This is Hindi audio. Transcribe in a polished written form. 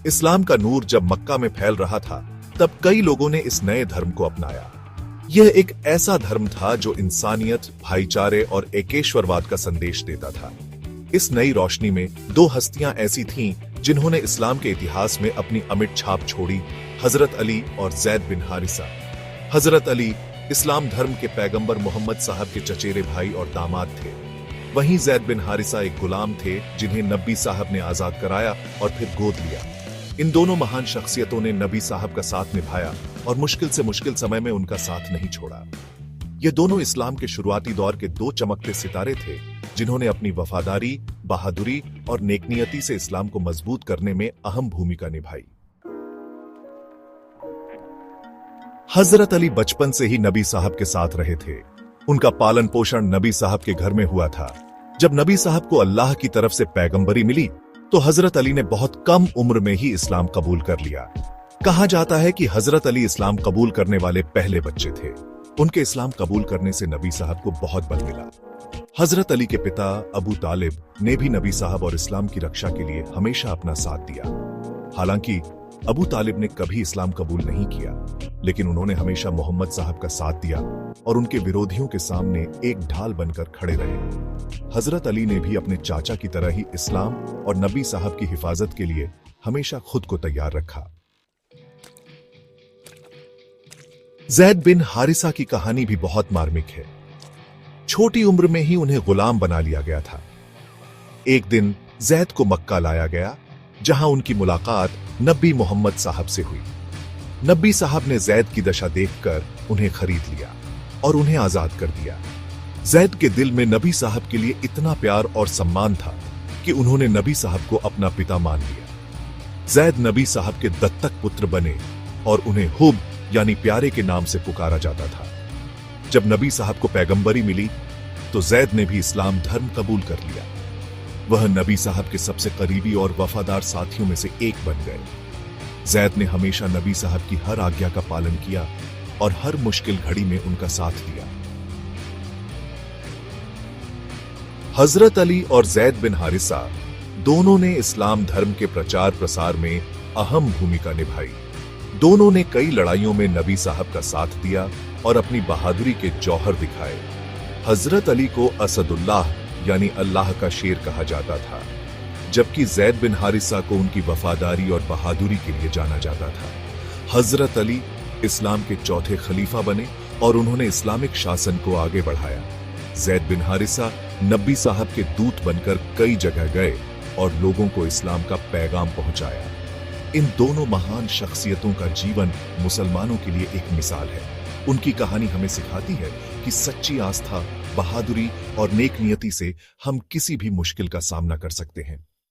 इस्लाम का नूर जब मक्का में फैल रहा था, तब कई लोगों ने इस नए धर्म को अपनाया। यह एक ऐसा धर्म था जो इंसानियत, भाईचारे और एकेश्वरवाद का संदेश देता था। इस नई रोशनी में दो हस्तियां ऐसी थीं जिन्होंने इस्लाम के इतिहास में अपनी अमिट छाप छोड़ी, हजरत अली और ज़ैद बिन हारिसा। हजरत अली इस्लाम धर्म के पैगंबर मोहम्मद साहब के चचेरे भाई और दामाद थे। वहीं ज़ैद बिन हारिसा एक गुलाम थे जिन्हें नबी साहब ने आजाद कराया और फिर गोद लिया। इन दोनों महान शख्सियतों ने नबी साहब का साथ निभाया और मुश्किल से मुश्किल समय में उनका साथ नहीं छोड़ा। ये दोनों इस्लाम के शुरुआती दौर के दो चमकते सितारे थे जिन्होंने अपनी वफादारी, बहादुरी और नेकनियती से इस्लाम को मजबूत करने में अहम भूमिका निभाई। हजरत अली बचपन से ही नबी साहब के साथ रहे थे। उनका पालन पोषण नबी साहब के घर में हुआ था। जब नबी साहब को अल्लाह की तरफ से पैगंबरी मिली तो हजरत अली ने बहुत कम उम्र में ही इस्लाम कबूल कर लिया। कहा जाता है कि हजरत अली इस्लाम कबूल करने वाले पहले बच्चे थे। उनके इस्लाम कबूल करने से नबी साहब को बहुत बल मिला। हजरत अली के पिता अबू तालिब ने भी नबी साहब और इस्लाम की रक्षा के लिए हमेशा अपना साथ दिया। हालांकि अबू तालिब ने कभी इस्लाम कबूल नहीं किया, लेकिन उन्होंने हमेशा मोहम्मद साहब का साथ दिया और उनके विरोधियों के सामने एक ढाल बनकर खड़े रहे। हजरत अली ने भी अपने चाचा की तरह ही इस्लाम और नबी साहब की हिफाजत के लिए हमेशा खुद को तैयार रखा। ज़ैद बिन हारिसा की कहानी भी बहुत मार्मिक है। छोटी उम्र में ही उन्हें गुलाम बना लिया गया था। एक दिन ज़ैद को मक्का लाया गया, जहां उनकी मुलाकात नबी मोहम्मद साहब से हुई। नबी साहब ने ज़ैद की दशा देखकर उन्हें खरीद लिया और उन्हें आजाद कर दिया। ज़ैद के दिल में नबी साहब के लिए इतना प्यार और सम्मान था कि उन्होंने नबी साहब को अपना पिता मान लिया। ज़ैद नबी साहब के दत्तक पुत्र बने और उन्हें हुब यानी प्यारे के नाम से पुकारा जाता था। जब नबी साहब को पैगंबरी मिली तो ज़ैद ने भी इस्लाम धर्म कबूल कर लिया। वह नबी साहब के सबसे करीबी और वफादार साथियों में से एक बन गए। ज़ैद ने हमेशा नबी साहब की हर आज्ञा का पालन किया और हर मुश्किल घड़ी में उनका साथ दिया। हजरत अली और ज़ैद बिन हारिसा दोनों ने इस्लाम धर्म के प्रचार प्रसार में अहम भूमिका निभाई। दोनों ने कई लड़ाइयों में नबी साहब का साथ दिया और अपनी बहादुरी के जौहर दिखाए। हजरत अली को असदुल्लाह यानी अल्लाह का शेर कहा जाता था, जबकि ज़ैद बिन हारिसा को उनकी वफादारी और बहादुरी के लिए जाना जाता था। हजरत अली इस्लाम के चौथे खलीफा बने और उन्होंने इस्लामिक शासन को आगे बढ़ाया। ज़ैद बिन हारिसा नबी साहब के दूत बनकर कई जगह गए और लोगों को इस्लाम का पैगाम पहुंचाया। इन दोनों महान शख्सियतों का जीवन मुसलमानों के लिए एक मिसाल है। उनकी कहानी हमें सिखाती है कि सच्ची आस्था, बहादुरी और नेक नियति से हम किसी भी मुश्किल का सामना कर सकते हैं।